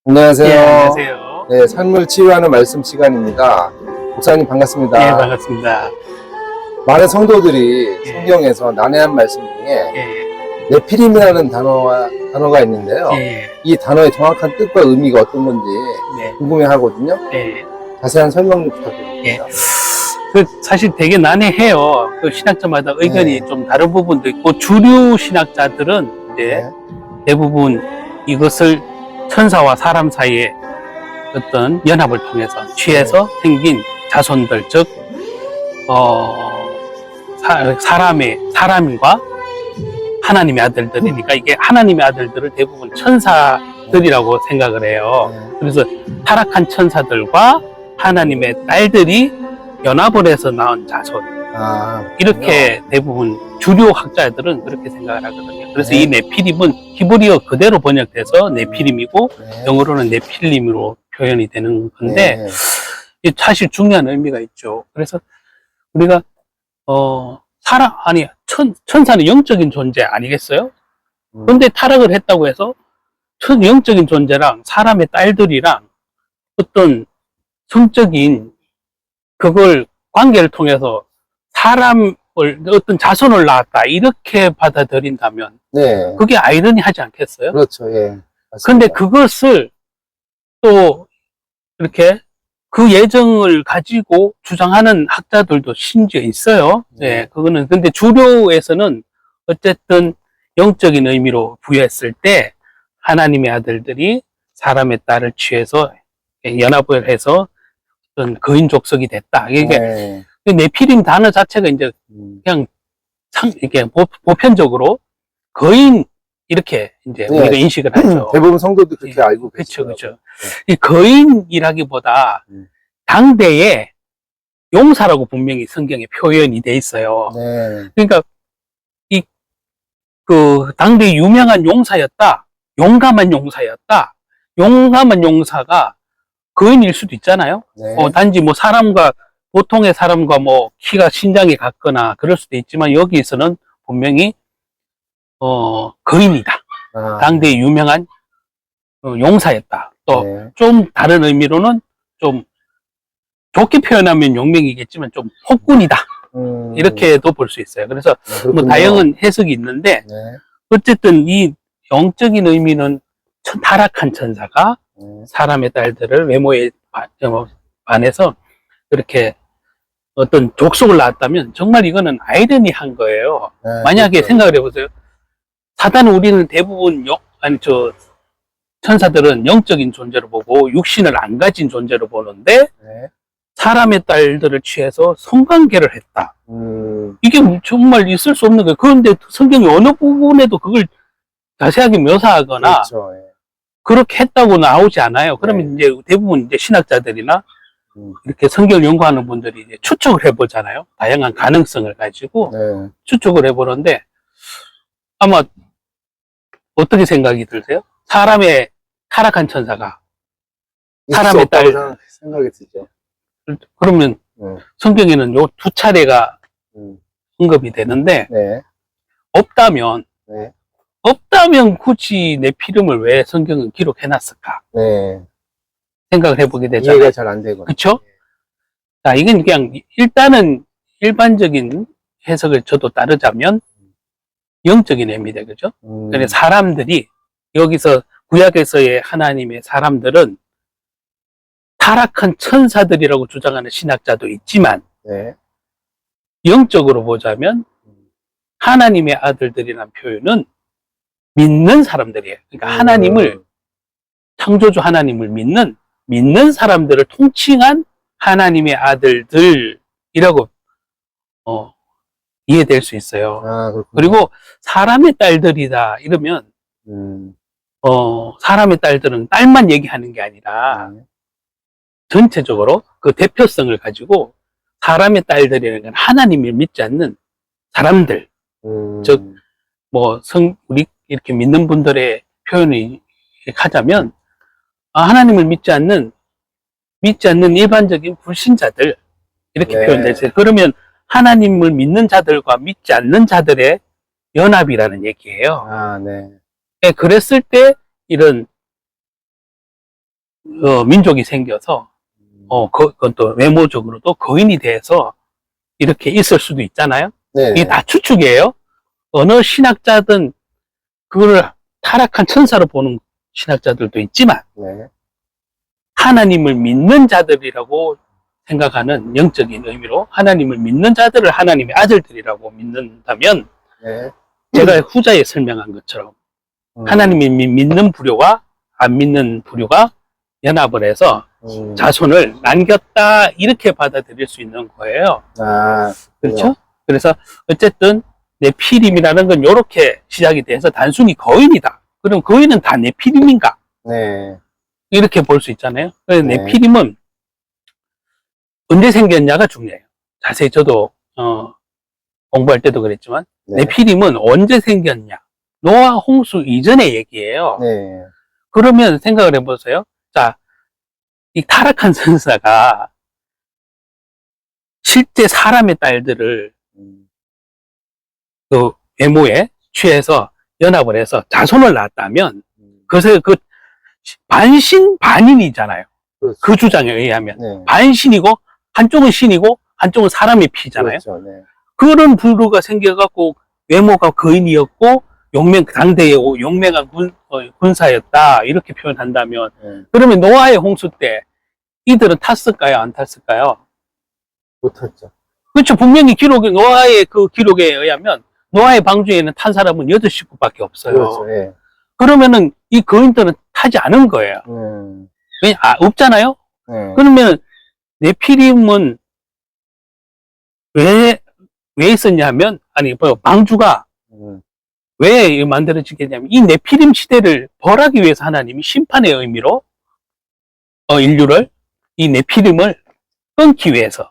안녕하세요. 예, 안녕하세요. 네, 삶을 치유하는 말씀 시간입니다. 목사님 반갑습니다. 예, 반갑습니다. 많은 성도들이 예. 성경에서 난해한 말씀 중에 예, 네피림이라는 단어가 있는데요. 예, 이 단어의 정확한 뜻과 의미가 어떤 건지 네, 궁금해하거든요. 예, 자세한 설명 좀 예. 부탁드립니다. 사실 되게 난해해요. 그 신학자마다 의견이 네. 좀 다른 부분도 있고, 주류 신학자들은 이제 네. 대부분 이것을 천사와 사람 사이의 어떤 연합을 통해서 취해서 생긴 자손들, 즉, 사람과 하나님의 아들들이니까 이게 하나님의 아들들을 대부분 천사들이라고 생각을 해요. 네. 그래서 타락한 천사들과 하나님의 딸들이 연합을 해서 낳은 자손. 이렇게 대부분 주류 학자들은 그렇게 생각을 하거든요. 그래서 네. 이 네피림은 히브리어 그대로 번역돼서 네피림이고 네. 영어로는 네필림으로 표현이 되는 건데 네. 이게 사실 중요한 의미가 있죠. 그래서 우리가 천사는 영적인 존재 아니겠어요? 그런데 타락을 했다고 해서 영적인 존재랑 사람의 딸들이랑 어떤 성적인 그걸 관계를 통해서 사람을 어떤 자손을 낳았다 이렇게 받아들인다면 네. 그게 아이러니하지 않겠어요? 그렇죠. 예. 그런데 맞습니다. 그것을 또 이렇게 그 예정을 가지고 주장하는 학자들도 심지어 있어요. 예, 그거는 근데 주류에서는 어쨌든 영적인 의미로 부여했을 때 하나님의 아들들이 사람의 딸을 취해서 연합을 해서 어떤 거인 족속이 됐다. 이게 네. 네피림 단어 자체가 이제 그냥 이게 보편적으로 거인 이렇게 이제 네. 우리가 인식을 하죠. 대부분 성도도 그렇게 예, 알고 그렇죠, 계시더라고요. 그렇죠. 이 거인이라기보다 음. 당대에 용사라고 분명히 성경에 표현이 돼 있어요. 네. 그러니까 그 당대 유명한 용사였다, 용감한 용사였다. 용감한 용사가 거인일 수도 있잖아요. 네. 단지 뭐 보통의 사람과 뭐 키가 신장이 같거나 그럴 수도 있지만 여기에서는 분명히 거인이다. 당대의 유명한 용사였다. 또 좀 네. 다른 의미로는 좀 좋게 표현하면 용맹이겠지만 좀 폭군이다. 이렇게도 볼 수 있어요. 그래서 뭐 다양한 해석이 있는데 네. 어쨌든 이 영적인 의미는 타락한 천사가 사람의 딸들을 외모에 반해서 그렇게 어떤 족속을 낳았다면 정말 이거는 아이러니한 거예요. 네, 만약에 그렇죠. 생각을 해보세요. 사단은 우리는 대부분 천사들은 영적인 존재로 보고 육신을 안 가진 존재로 보는데 네. 사람의 딸들을 취해서 성관계를 했다. 음. 이게 정말 있을 수 없는 거예요. 그런데 성경이 어느 부분에도 그걸 자세하게 묘사하거나 그렇죠. 예. 그렇게 했다고 나오지 않아요. 그러면 이제 대부분 이제 신학자들이나 이렇게 성경을 연구하는 분들이 이제 추측을 해보잖아요. 다양한 가능성을 가지고 네. 추측을 해보는데 아마 어떻게 생각이 드세요? 사람의 타락한 천사가 사람의 딸 생각이 들죠. 그러면 성경에는 요 두 차례가 언급이 되는데 네. 없다면 네. 굳이 네피림을 왜 성경은 기록해놨을까 네. 생각을 해보게 되잖아요. 이해가 잘 안 되거든요. 그렇죠? 자, 이건 그냥 일단은 일반적인 해석을 저도 따르자면 영적인 의미다, 그죠? 그래서 사람들이 여기서 구약에서의 하나님의 사람들은 타락한 천사들이라고 주장하는 신학자도 있지만 네. 영적으로 보자면 하나님의 아들들이라는 표현은 믿는 사람들이에요. 그러니까 하나님을 창조주 하나님을 믿는 사람들을 통칭한 하나님의 아들들이라고 이해될 수 있어요. 그리고 사람의 딸들이다 이러면 사람의 딸들은 딸만 얘기하는 게 아니라 전체적으로 그 대표성을 가지고 사람의 딸들이라는 건 하나님을 믿지 않는 사람들, 즉 뭐 우리 이렇게 믿는 분들의 표현을 하자면 하나님을 믿지 않는 일반적인 불신자들 이렇게 표현되죠. 그러면 하나님을 믿는 자들과 믿지 않는 자들의 연합이라는 얘기예요. 네. 그랬을 때 이런 민족이 생겨서, 그건 또 외모적으로도 거인이 돼서 이렇게 있을 수도 있잖아요. 네. 이게 다 추측이에요. 어느 신학자든 그거를 타락한 천사로 보는 신학자들도 있지만, 네. 하나님을 믿는 자들이라고 생각하는 영적인 의미로 하나님을 믿는 자들을 하나님의 아들들이라고 믿는다면, 네. 제가 후자에 설명한 것처럼 하나님이 믿는 부류와 안 믿는 부류가 연합을 해서 자손을 남겼다, 이렇게 받아들일 수 있는 거예요. 아, 그렇죠? 그래서 어쨌든 네피림이라는 건 이렇게 시작이 돼서 단순히 거인이다. 그럼 거인은 다 네피림인가? 네. 이렇게 볼 수 있잖아요. 그래서 네. 네피림은 언제 생겼냐가 중요해요. 자세히 저도 공부할 때도 그랬지만, 네. 네피림은 언제 생겼냐? 노아 홍수 이전의 얘기예요. 네. 그러면 생각을 해보세요. 자, 이 타락한 선사가 실제 사람의 딸들을 그 외모에 취해서 연합을 해서 자손을 낳았다면, 그것을 그 반신반인이잖아요. 그렇죠. 그 주장에 의하면. 네. 반신이고, 한쪽은 신이고, 한쪽은 사람의 피잖아요. 그렇죠. 네. 그런 부류가 생겨갖고, 외모가 거인이었고, 당대의 용맹한 군사였다, 이렇게 표현한다면, 네. 그러면 노아의 홍수 때 이들은 탔을까요, 안 탔을까요? 못했죠. 그렇죠. 분명히 노아의 그 기록에 의하면 노아의 방주에는 탄 사람은 8식구밖에 없어요. 그렇죠. 예. 그러면은 이 거인들은 타지 않은 거예요. 왜냐, 없잖아요? 네. 그러면 네피림은 왜 있었냐 하면, 방주가 왜 만들어지겠냐면, 이 네피림 시대를 벌하기 위해서 하나님이 심판의 의미로 인류를, 이 네피림을 끊기 위해서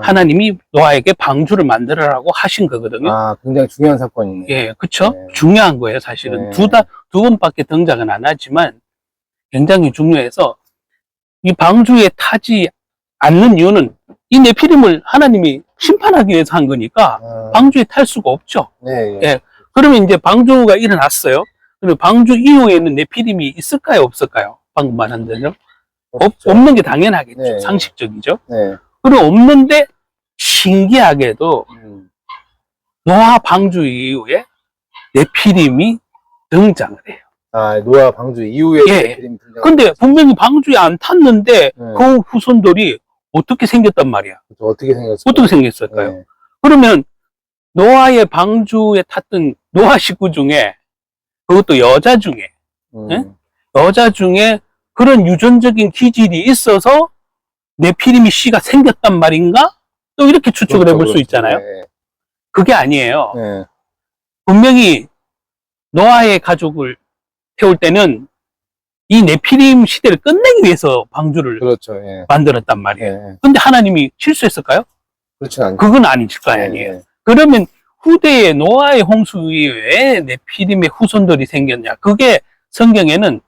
하나님이 노아에게 방주를 만들어라고 하신 거거든요. 아, 굉장히 중요한 사건이네요. 예, 그쵸? 네. 중요한 거예요, 사실은. 네. 두 번밖에 등장은 안 하지만 굉장히 중요해서, 이 방주에 타지 않는 이유는 이 네피림을 하나님이 심판하기 위해서 한 거니까 방주에 탈 수가 없죠. 네. 예. 그러면 이제 방주가 일어났어요. 그리고 방주 이후에는 네피림이 있을까요, 없을까요? 방금 말한 대로. 없는 게 당연하겠죠. 네. 상식적이죠. 네. 그럼 없는데, 신기하게도 노아 방주 이후에 네피림이 등장을 해요. 아, 노아 방주 이후에 예. 네피림 등장. 근데 분명히 방주에 안 탔는데 네. 그 후손들이 어떻게 생겼단 말이야. 어떻게 생겼어요? 어떻게 생겼을까요? 네. 그러면 노아의 방주에 탔던 노아 식구 중에, 그것도 여자 중에 그런 유전적인 기질이 있어서 네피림이 씨가 생겼단 말인가? 또 이렇게 추측을 해볼 수 있잖아요. 네. 그게 아니에요. 네. 분명히 노아의 가족을 태울 때는 이 네피림 시대를 끝내기 위해서 방주를 그렇죠. 예. 만들었단 말이에요. 네. 근데 하나님이 실수했을까요? 그렇진 않죠. 그건 아니실 거 아니에요. 네. 그러면 후대에 노아의 홍수 이후에 네피림의 후손들이 생겼냐? 그게 성경에는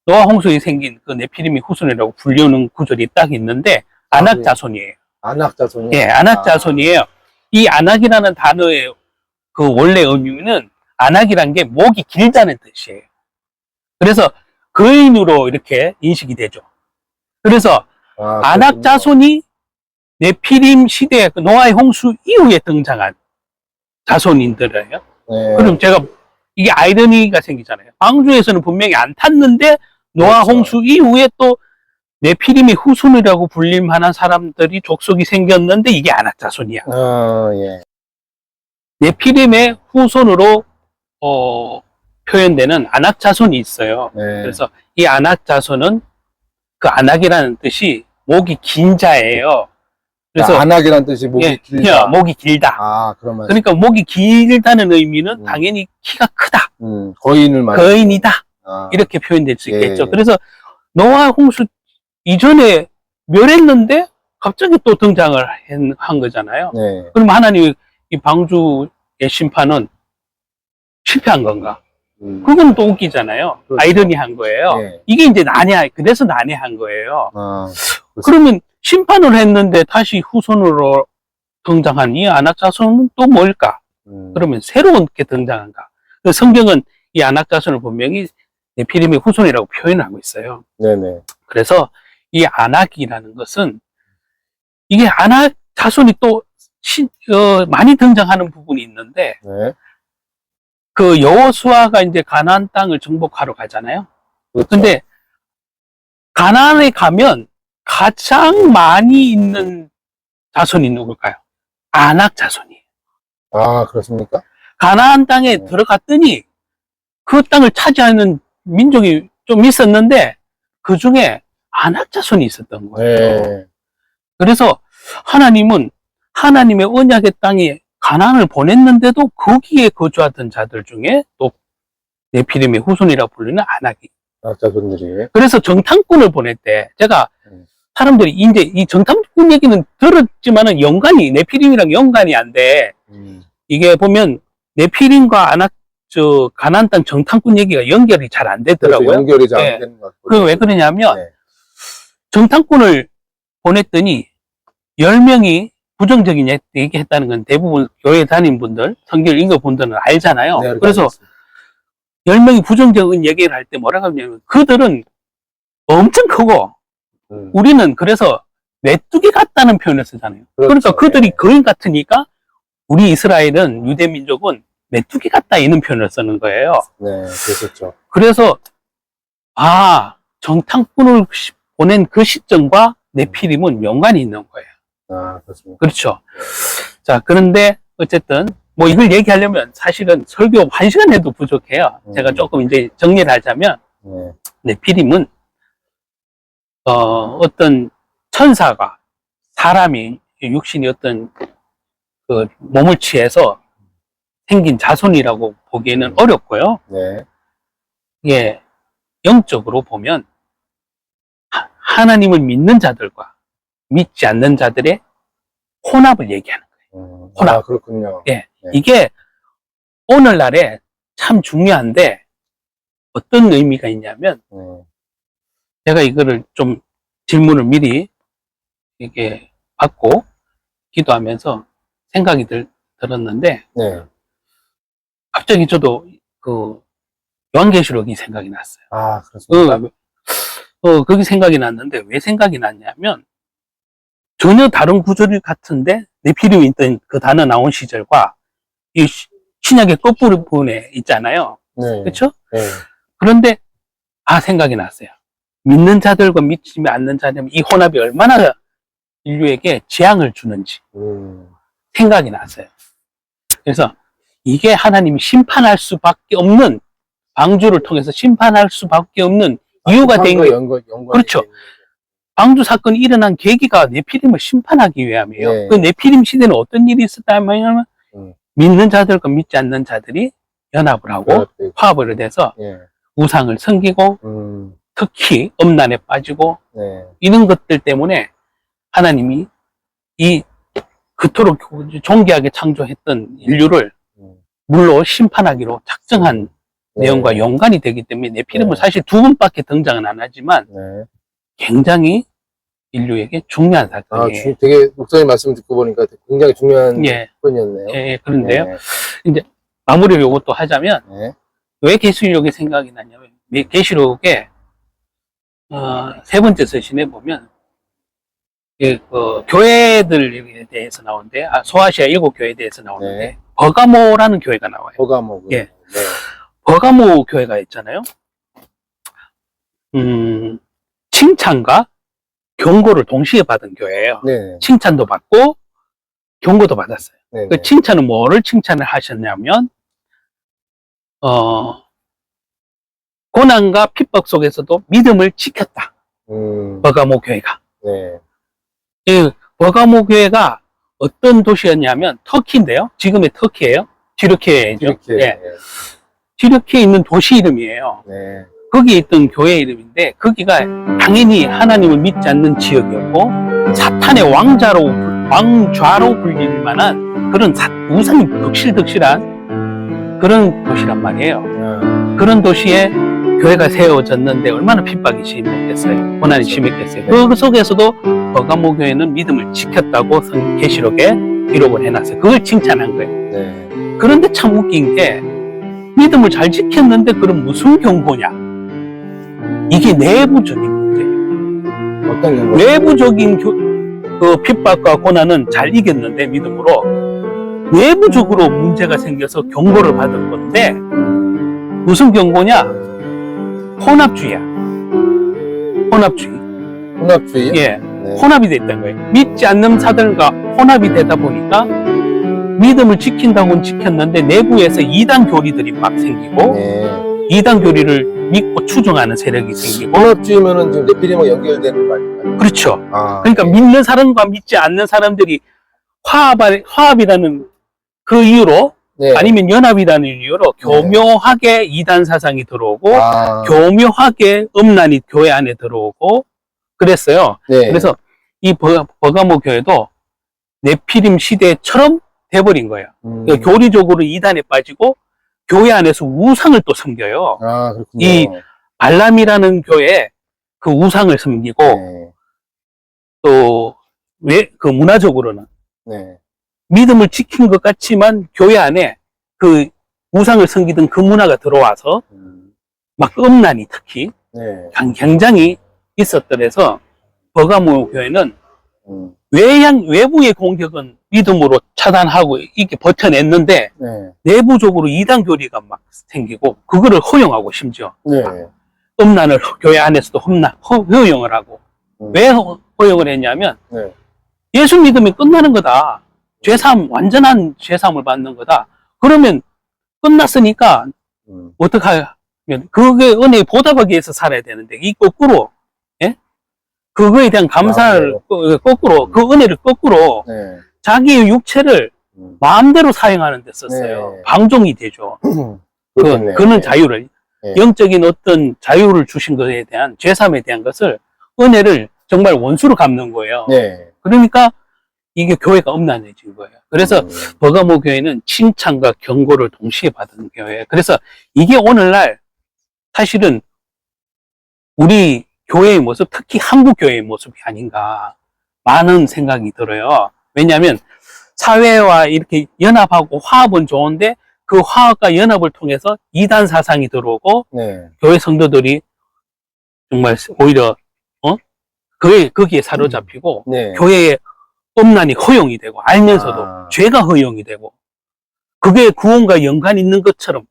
노아 홍수에 생긴 그 네피림의 후손이라고 불리우는 구절이 딱 있는데, 아낙 자손이에요. 아낙 자손이. 예, 아낙 자손이에요. 이 아낙이라는 단어의 그 원래 의미는, 아낙이란 게 목이 길다는 뜻이에요. 그래서 거인으로 이렇게 인식이 되죠. 그래서 아낙 자손이 네피림 시대, 그 노아의 홍수 이후에 등장한 자손인들이에요. 네. 그럼 이게 아이러니가 생기잖아요. 방주에서는 분명히 안 탔는데 노아 그렇죠. 홍수 이후에 또 네피림의 후손이라고 불릴 만한 사람들이 족속이 생겼는데, 이게 아낙 자손이야. 예. 네피림의 후손으로 표현되는 아낙 자손이 있어요. 네. 그래서 이 아낙 자손은, 그 아낙이라는 뜻이 목이 긴 자예요. 그래서 아낙이라는 뜻이 목이 길다. 목이 길다. 아, 그러면. 그러니까 목이 길다는 의미는 음. 당연히 키가 크다, 거인을 말하는. 거인이다, 아. 이렇게 표현될 수 예. 있겠죠. 그래서 노아 홍수 이전에 멸했는데 갑자기 또 등장을 한 거잖아요. 네. 그럼 하나님이 이 방주의 심판은 실패한 건가? 그건 또 웃기잖아요. 그렇죠. 아이러니한 거예요. 네. 이게 이제 그래서 난해한 거예요. 아, 그러면 심판을 했는데 다시 후손으로 등장한 이 아낙 자손은 또 뭘까? 그러면 새롭게 등장한가? 성경은 이 아낙 자손을 분명히 네피림의 후손이라고 표현하고 있어요. 네네. 그래서 이 안악이라는 것은 이게 안악 자손이 또 많이 등장하는 부분이 있는데 네. 그 여호수아가 이제 가나안 땅을 정복하러 가잖아요. 그렇죠. 근데 가나안에 가면 가장 많이 있는 자손이 누굴까요? 안악 자손이에요. 아, 그렇습니까? 가나안 땅에 들어갔더니 그 땅을 차지하는 민족이 좀 있었는데 그 중에 안악 자손이 있었던 거예요. 네. 그래서 하나님은 하나님의 언약의 땅에 가나안을 보냈는데도 거기에 거주하던 자들 중에 또 네피림의 후손이라고 불리는 안악이. 자손들이. 그래서 정탐꾼을 보냈대. 제가 사람들이 이제 이 정탐꾼 얘기는 들었지만은 네피림이랑 연관이 안 돼. 이게 보면 네피림과 안악 가나안 땅 정탐꾼 얘기가 연결이 잘 안 되더라고요. 그렇죠. 연결이 잘 네. 안 되는 것 같고. 그게 왜 그러냐면 네. 정탐꾼을 보냈더니 10명이 부정적인 얘기했다는 건 대부분 교회 다닌 분들, 성경을 읽은 분들은 알잖아요. 네, 그래서 알겠습니다. 10명이 부정적인 얘기를 할 때 뭐라고 하냐면 그들은 엄청 크고 우리는 그래서 메뚜기 같다는 표현을 쓰잖아요. 그렇죠. 그러니까 그들이 네. 거인 같으니까 우리 이스라엘은 유대 민족은 메뚜기 같다 이런 표현을 쓰는 거예요. 네, 그랬었죠. 그래서 정탐꾼을 보낸 그 시점과 네피림은 연관이 있는 거예요. 아, 그렇습니다. 그렇죠. 자, 그런데 어쨌든 뭐 이걸 얘기하려면 사실은 설교 1시간 해도 부족해요. 제가 조금 이제 정리를 하자면 네. 네피림은 어떤 천사가 사람이 육신이 어떤 그 몸을 취해서 생긴 자손이라고 보기에는 어렵고요. 네. 이게 영적으로 보면 하나님을 믿는 자들과 믿지 않는 자들의 혼합을 얘기하는 거예요. 혼합. 아, 그렇군요. 예. 네. 이게 오늘날에 참 중요한데 어떤 의미가 있냐면 제가 이거를 좀 질문을 미리 이렇게 받고 기도하면서 생각이 들었는데 네. 갑자기 저도 그 요한계시록이 생각이 났어요. 아, 그렇습니까? 그게 생각이 났는데 왜 생각이 났냐면 전혀 다른 구조를 같은데 네피림이 있던 그 단어 나온 시절과 이 신약의 끝부분에 있잖아요. 네. 그렇죠? 네. 그런데 생각이 났어요. 믿는 자들과 믿지 않는 자들 이 혼합이 얼마나 인류에게 재앙을 주는지 생각이 났어요. 그래서 이게 하나님이 심판할 수밖에 없는 방주를 통해서 심판할 수밖에 없는 이유가 된 게 그렇죠. 방주 사건이 일어난 계기가 네피림을 심판하기 위함이에요. 네. 그 네피림 시대는 어떤 일이 있었다면 믿는 자들과 믿지 않는 자들이 연합을 하고 화합을 해서 우상을 섬기고 특히 음란에 빠지고 이런 것들 때문에 하나님이 그토록 존귀하게 창조했던 인류를 물로 심판하기로 작정한 내용과 연관이 되기 때문에 네피림은 사실 2번밖에 등장은 안 하지만 굉장히 인류에게 중요한 사건이에요. 되게 목사님 말씀 듣고 보니까 굉장히 중요한 사건이었네요. 예, 그런데요. 이제 마무리를 요것도 하자면 왜 계시록이 생각이 나냐면 계시록에 3번째 서신에 보면 교회들에 대해서 나오는데 소아시아 7교회에 대해서 나오는데 버가모라는 교회가 나와요. 버가모. 예. 버가모 교회가 있잖아요. 칭찬과 경고를 동시에 받은 교회예요. 네. 칭찬도 받고 경고도 받았어요. 네. 그 칭찬은 뭐를 칭찬을 하셨냐면 고난과 핍박 속에서도 믿음을 지켰다. 버가모 교회가. 네. 이 버가모 교회가 어떤 도시였냐면 터키인데요. 지금의 터키예요. 튀르키예죠. 예. 튀르키에 있는 도시 이름이에요. 네. 거기에 있던 교회 이름인데 거기가 당연히 하나님을 믿지 않는 지역이었고 사탄의 왕좌로 불릴 만한 그런 우상이 덕실덕실한 그런 도시란 말이에요. 그런 도시에 교회가 세워졌는데 얼마나 핍박이 심했겠어요. 고난이 심했겠어요. 그 속에서도 버가모 교회는 믿음을 지켰다고 계시록에 기록을 해놨어요. 그걸 칭찬한 거예요. 네. 그런데 참 웃긴 게 믿음을 잘 지켰는데 그럼 무슨 경고냐? 이게 내부적인 문제예요. 어떤 경우? 외부적인 그 핍박과 고난은 잘 이겼는데 믿음으로 내부적으로 문제가 생겨서 경고를 받은 건데 무슨 경고냐? 혼합주의야. 혼합주의. 혼합주의? 예, 네. 혼합이 됐다는 거예요. 믿지 않는 사들과 혼합이 되다 보니까 믿음을 지킨다고는 지켰는데 내부에서 이단 교리들이 막 생기고 네. 이단 교리를 믿고 추종하는 세력이 생기고 혼합주의면은 지금 네피림과 연결되는 거 아닌가요? 그렇죠. 아, 그러니까 네. 믿는 사람과 믿지 않는 사람들이 화합이라는 그 이유로 네. 아니면 연합이라는 이유로 교묘하게 이단 사상이 들어오고 아, 교묘하게 음란이 교회 안에 들어오고 그랬어요. 네. 그래서 이 버가모 교회도 네피림 시대처럼 돼버린 거예요. 그러니까 교리적으로 이단에 빠지고 교회 안에서 우상을 또 섬겨요. 아, 그렇군요. 이 발람이라는 교회에 그 우상을 섬기고 네. 또 왜 그 문화적으로는 네. 믿음을 지킨 것 같지만 교회 안에 그 우상을 섬기던 그 문화가 들어와서 막 음란이 특히 네. 굉장히 있었더래서 버가모 교회는 음. 외부의 공격은 믿음으로 차단하고 이렇게 버텨냈는데 네. 내부적으로 이단 교리가 막 생기고 그거를 허용하고 심지어 네. 음란을 교회 안에서도 허용을 하고 왜 허용을 했냐면 네. 예수 믿으면 끝나는 거다. 죄사함, 완전한 죄사함을 받는 거다. 그러면 끝났으니까 어떻게 하면 그게 은혜에 보답하기 위해서 살아야 되는데 이 거꾸로 예? 그거에 대한 감사를 거꾸로 그 은혜를 거꾸로 네. 자기의 육체를 마음대로 사용하는 데 썼어요. 네. 방종이 되죠. 그렇겠네요. 그는 네. 자유를 네. 영적인 어떤 자유를 주신 것에 대한 죄사함에 대한 것을 은혜를 정말 원수로 갚는 거예요. 네. 그러니까 이게 교회가 음란해진 거예요. 그래서 버가모 교회는 칭찬과 경고를 동시에 받은 교회예요. 그래서 이게 오늘날 사실은 우리 교회의 모습, 특히 한국 교회의 모습이 아닌가 많은 생각이 들어요. 왜냐하면 사회와 이렇게 연합하고 화합은 좋은데 그 화합과 연합을 통해서 이단 사상이 들어오고 네. 교회 성도들이 정말 오히려 거기에 사로잡히고 네. 교회의 음란이 허용이 되고 알면서도 죄가 허용이 되고 그게 구원과 연관이 있는 것처럼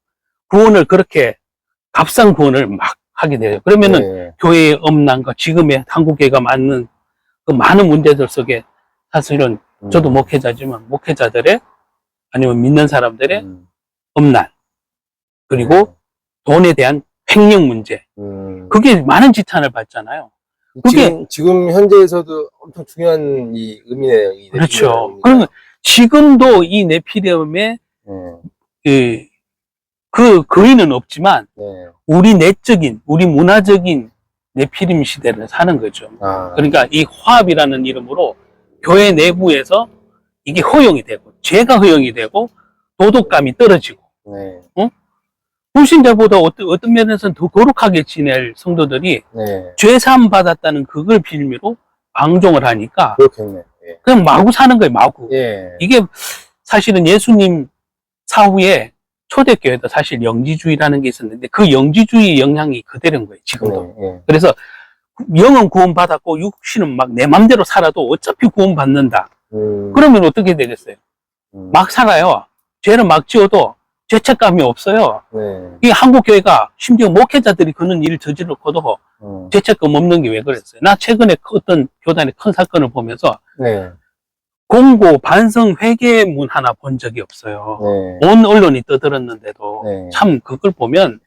구원을 그렇게 값싼 구원을 막 하게 돼요. 그러면은 네. 교회의 음란과 지금의 한국교회가 맞는 그 많은 문제들 속에 사실은 저도 목회자지만 목회자들의 아니면 믿는 사람들의 음란 그리고 돈에 대한 횡령 문제 그게 많은 지탄을 받잖아요. 그게 지금 현재에서도 엄청 중요한 이 의미네요. 이 그렇죠. 그러면 지금도 이 네피림의 그 거인은 없지만 네. 우리 내적인 우리 문화적인 네피림 시대를 사는 거죠. 그러니까 이 화합이라는 이름으로 교회 내부에서 이게 허용이 되고 죄가 허용이 되고 도덕감이 떨어지고 네. 불신자보다 어떤 면에서는 더 거룩하게 지낼 성도들이 네. 죄사함 받았다는 그걸 빌미로 방종을 하니까 그렇겠네. 예. 그냥 마구 사는 거예요. 마구. 예. 이게 사실은 예수님 사후에 초대교회도 사실 영지주의라는 게 있었는데 그 영지주의 영향이 그대로인 거예요. 지금도. 네. 그래서 영은 구원받았고 육신은 막 내 맘대로 살아도 어차피 구원받는다. 그러면 어떻게 되겠어요? 막 살아요. 죄를 막 지어도 죄책감이 없어요. 네. 이 한국 교회가 심지어 목회자들이 그런 일을 저지르고도 죄책감 없는 게 왜 그랬어요? 나 최근에 어떤 교단의 큰 사건을 보면서 네. 공고 반성 회개문 하나 본 적이 없어요. 네. 온 언론이 떠들었는데도 네. 참 그걸 보면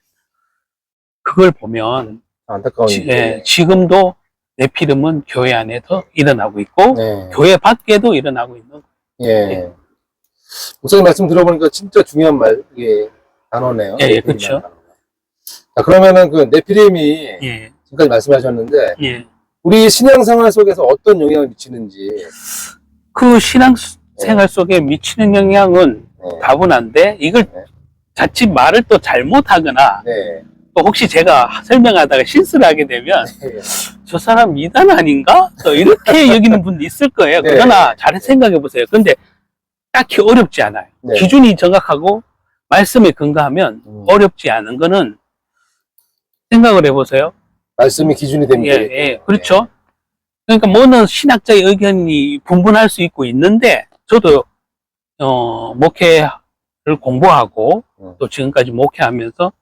안타까운 일이죠. 지금도 네피림은 교회 안에도 일어나고 있고 네. 교회 밖에도 일어나고 있는 예. 목사님 말씀 들어보니까 진짜 중요한 단어네요. 예, 그렇죠. 자, 그러면은 그 네피림이 예. 지금까지 말씀하셨는데 예. 우리 신앙생활 속에서 어떤 영향을 미치는지. 그 신앙생활 속에 미치는 영향은 다분한데 이걸 자칫 말을 또 잘못하거나 네. 또 혹시 제가 설명하다가 실수를 하게 되면 저 사람 이단 아닌가? 또 이렇게 여기는 분도 있을 거예요. 네. 그러나 잘 생각해 보세요. 근데 딱히 어렵지 않아요. 네. 기준이 정확하고 말씀에 근거하면 어렵지 않은 거는 생각을 해보세요. 말씀이 기준이 됩니다. 예, 그렇죠. 그러니까 뭐는 신학자의 의견이 분분할 수 있고 있는데, 저도 목회를 공부하고 또 지금까지 목회하면서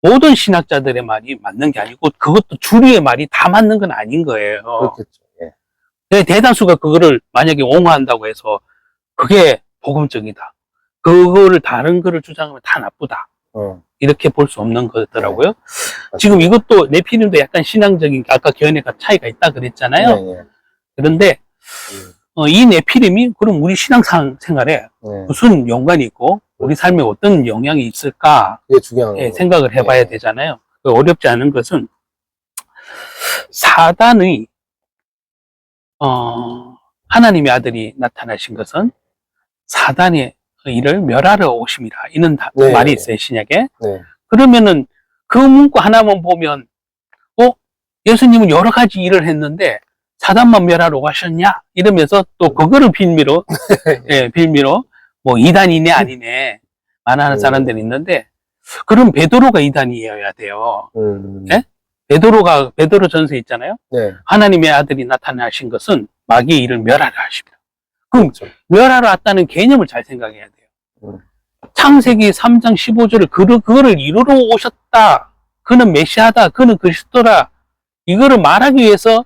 모든 신학자들의 말이 맞는 게 아니고 그것도 주류의 말이 다 맞는 건 아닌 거예요. 그렇겠죠. 예. 근데 대다수가 그거를 만약에 옹호한다고 해서 그게 복음적이다. 그거를 다른 거를 주장하면 다 나쁘다. 이렇게 볼 수 없는 거더라고요. 지금 이것도 네피림도 약간 신앙적인, 아까 견해가 차이가 있다 그랬잖아요. 네. 그런데 이 네피림이 그럼 우리 신앙 생활에 네. 무슨 연관이 있고 우리 삶에 어떤 영향이 있을까 그게 중요한 거예요. 생각을 해봐야 네. 되잖아요. 어렵지 않은 것은 사단의 하나님의 아들이 나타나신 것은 사단의 일을 멸하러 오심이라 이런 네. 말이 있어요, 신약에. 네. 그러면은 그 문구 하나만 보면 예수님은 여러 가지 일을 했는데 사단만 멸하러 오셨냐? 이러면서 또 그거를 빌미로 예, 빌미로 뭐 이단이네 아니네 말하는 사람들이 있는데, 그럼 베드로가 이단이어야 돼요. 예? 베드로 전서 있잖아요. 네. 하나님의 아들이 나타나신 것은 마귀의 일을 멸하러 하십니다. 그럼 그렇죠. 멸하러 왔다는 개념을 잘 생각해야 돼요. 창세기 3장 15절을 그거를 이루러 오셨다. 그는 메시아다. 그는 그리스도라. 이거를 말하기 위해서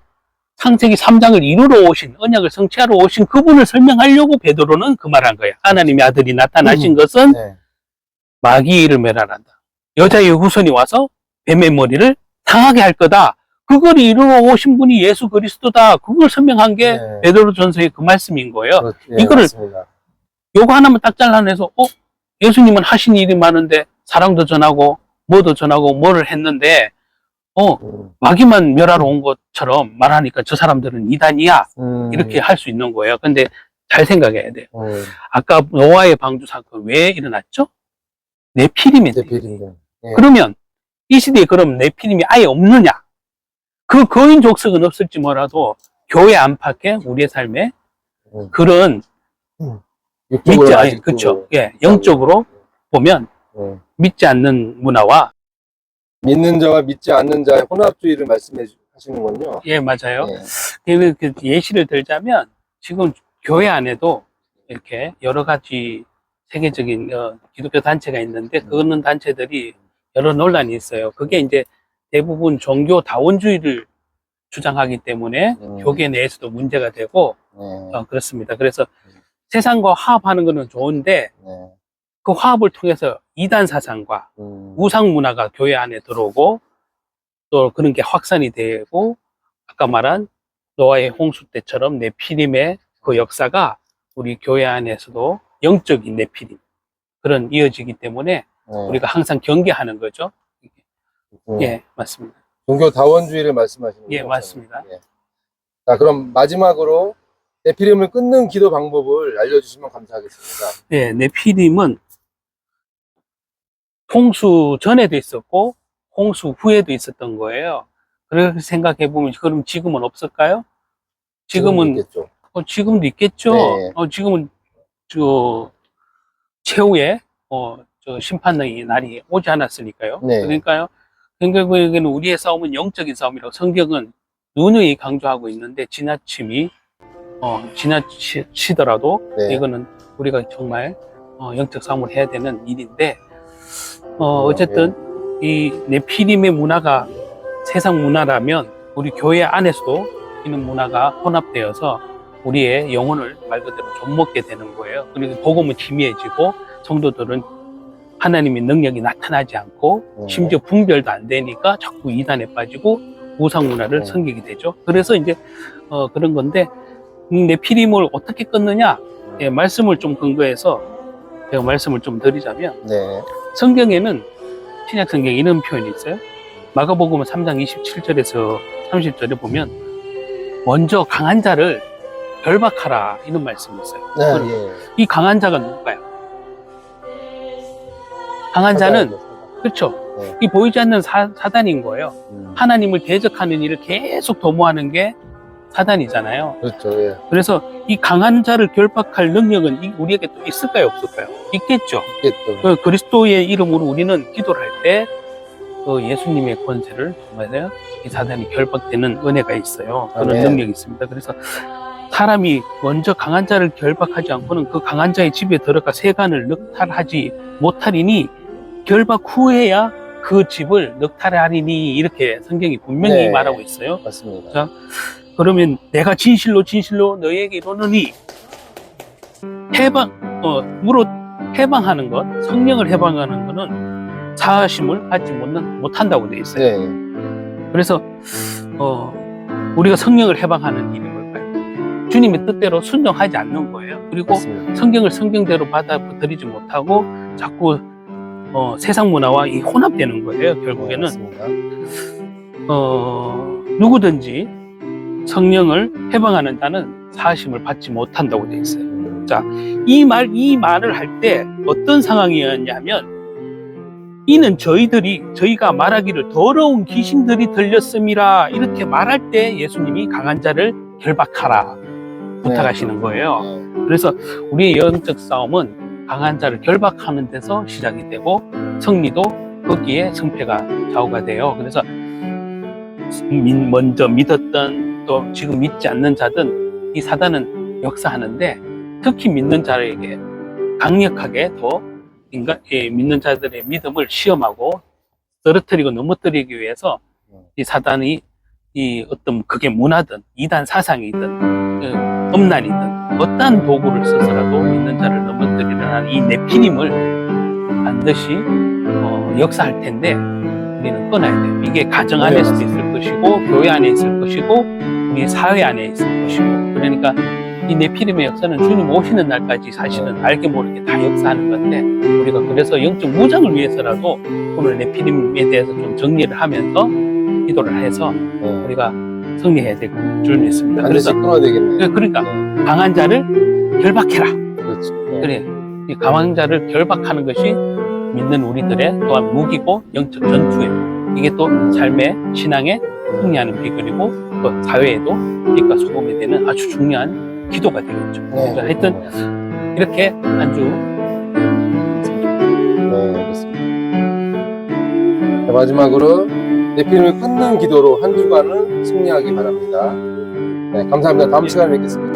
창세기 3장을 이루러 오신, 언약을 성취하러 오신 그분을 설명하려고 베드로는 그 말한 거예요. 하나님의 아들이 나타나신 것은 네. 마귀의 일을 멸하란다. 여자의 후손이 와서 뱀의 머리를 상하게 할 거다. 그걸 이루러 오신 분이 예수 그리스도다. 그걸 설명한 게 네. 베드로 전서의 그 말씀인 거예요. 네, 이거를 맞습니다. 요거 하나만 딱 잘라내서 예수님은 하신 일이 많은데 사랑도 전하고 뭐도 전하고 뭐를 했는데 마귀만 멸하러 온 것처럼 말하니까 저 사람들은 이단이야. 이렇게 할 수 있는 거예요. 근데 잘 생각해야 돼요. 아까 노아의 방주 사건 왜 일어났죠? 네피림이. 네피림. 네. 그러면 이 시대에 그럼 네피림이 아예 없느냐? 그 거인 족속은 없을지 몰라도 교회 안팎에 우리의 삶에 그런 믿지 않는, 그렇죠. 예, 영적으로 보면 믿지 않는 문화와 믿는 자와 믿지 않는 자의 혼합주의를 말씀해 하시는군요. 예, 맞아요. 네. 그 예시를 들자면 지금 교회 안에도 이렇게 여러 가지 세계적인 기독교 단체가 있는데 그거는 단체들이 여러 논란이 있어요. 그게 이제 대부분 종교 다원주의를 주장하기 때문에 교계 내에서도 문제가 되고 그렇습니다. 그래서 세상과 화합하는 거는 좋은데 그 화합을 통해서 이단 사상과 우상 문화가 교회 안에 들어오고 또 그런 게 확산이 되고 아까 말한 노아의 홍수 때처럼 네피림의 그 역사가 우리 교회 안에서도 영적인 네피림 그런 이어지기 때문에 우리가 항상 경계하는 거죠. 예, 맞습니다. 종교 다원주의를 말씀하시는 거죠? 예, 맞습니다. 예. 자, 그럼 마지막으로 네피림을 끊는 기도 방법을 알려주시면 감사하겠습니다. 예, 네피림은 홍수 전에도 있었고 홍수 후에도 있었던 거예요. 그래서 생각해 보면 그럼 지금은 없을까요? 지금은 있겠죠. 지금도 있겠죠. 네. 지금은 저 최후의 저 심판의 날이 오지 않았으니까요. 네. 그러니까요. 결국에는 우리의 싸움은 영적인 싸움이라고 성경은 누누이 강조하고 있는데 지나치더라도 네. 이거는 우리가 정말 영적 싸움을 해야 되는 일인데 어쨌든 이 네피림의 문화가 세상 문화라면 우리 교회 안에서도 이런 문화가 혼합되어서 우리의 영혼을 말 그대로 좀먹게 되는 거예요. 그리고 복음은 희미해지고 성도들은 하나님의 능력이 나타나지 않고 심지어 분별도 안 되니까 자꾸 이단에 빠지고 우상 문화를 섬기게 되죠. 그래서 이제 그런 건데 네피림을 어떻게 끊느냐? 예, 말씀을 좀 근거해서 제가 말씀을 좀 드리자면 성경에는 신약 성경에 이런 표현이 있어요. 마가복음 3장 27절에서 30절에 보면 먼저 강한 자를 결박하라 이런 말씀이 있어요. 이 강한 자가 누굴까요? 강한 자는 그렇죠. 이 보이지 않는 사단인 거예요. 하나님을 대적하는 일을 계속 도모하는 게 사단이잖아요. 그렇죠. 예. 그래서 이 강한 자를 결박할 능력은 우리에게 또 있을까요, 없을까요? 있겠죠. 그리스도의 이름으로 우리는 기도를 할 때 예수님의 권세를 정말 이 사단이 결박되는 은혜가 있어요. 그런 아멘. 능력이 있습니다. 그래서 사람이 먼저 강한 자를 결박하지 않고는 그 강한 자의 집에 들어가 세간을 넉탈하지 못하리니 결박 후에야 그 집을 넉탈하리니, 이렇게 성경이 분명히 네. 말하고 있어요. 맞습니다. 자, 그러면 내가 진실로 너에게 이르노니, 무릇 해방하는 것, 성령을 해방하는 것은 사하심을 받지 못한다고 되어 있어요. 네. 그래서 우리가 성령을 해방하는 일이 뭘까요? 주님의 뜻대로 순종하지 않는 거예요. 그리고 맞습니다. 성경을 성경대로 받아들이지 못하고 자꾸 세상 문화와 이 혼합되는 거예요. 결국에는 맞습니다. 누구든지 성령을 해방하는 자는 사하심을 받지 못한다고 되어 있어요. 자, 이 말을 할 때 어떤 상황이었냐면, 이는 저희가 말하기를 더러운 귀신들이 들렸음이라, 이렇게 말할 때 예수님이 강한 자를 결박하라 부탁하시는 거예요. 그래서 우리의 영적 싸움은 강한 자를 결박하는 데서 시작이 되고, 승리도 거기에 승패가 좌우가 돼요. 그래서 먼저 믿었던, 또 지금 믿지 않는 자든 이 사단은 역사하는데, 특히 믿는 자에게 강력하게 더 믿는 자들의 믿음을 시험하고 떨어뜨리고 넘어뜨리기 위해서 이 사단이 어떤 그게 문화든 이단 사상이든 음란이든 어떠한 도구를 써서라도 믿는 자를 넘어뜨리려는 이 네피림을 반드시 역사할 텐데, 우리는 끊어야 돼요. 이게 가정 안에서도 있을 것이고, 교회 안에 있을 것이고, 우리 사회 안에 있을 것이고. 그러니까 이 네피림의 역사는 주님 오시는 날까지 사실은 알게 모르게 다 역사하는 건데, 우리가 그래서 영적 무장을 위해서라도 오늘 네피림에 대해서 좀 정리를 하면서 기도를 해서 우리가 승리해야 될 줄 믿습니다. 반드시 그래서 끊어야 되겠네요. 그러니까 강한 자를 결박해라. 그렇죠. 그래, 이 강한 자를 결박하는 것이 믿는 우리들의 또한 무기고 영적 전투예요. 이게 또 삶의 신앙에 승리하는 비결이고, 또 사회에도 빛과 소금이 되는 아주 중요한 기도가 되겠죠. 그러니까 하여튼 이렇게 한 주 네, 알겠습니다. 자, 마지막으로 네피림을 끊는 기도로 한 주간을 승리하기 바랍니다. 네, 감사합니다. 다음 시간에 뵙겠습니다.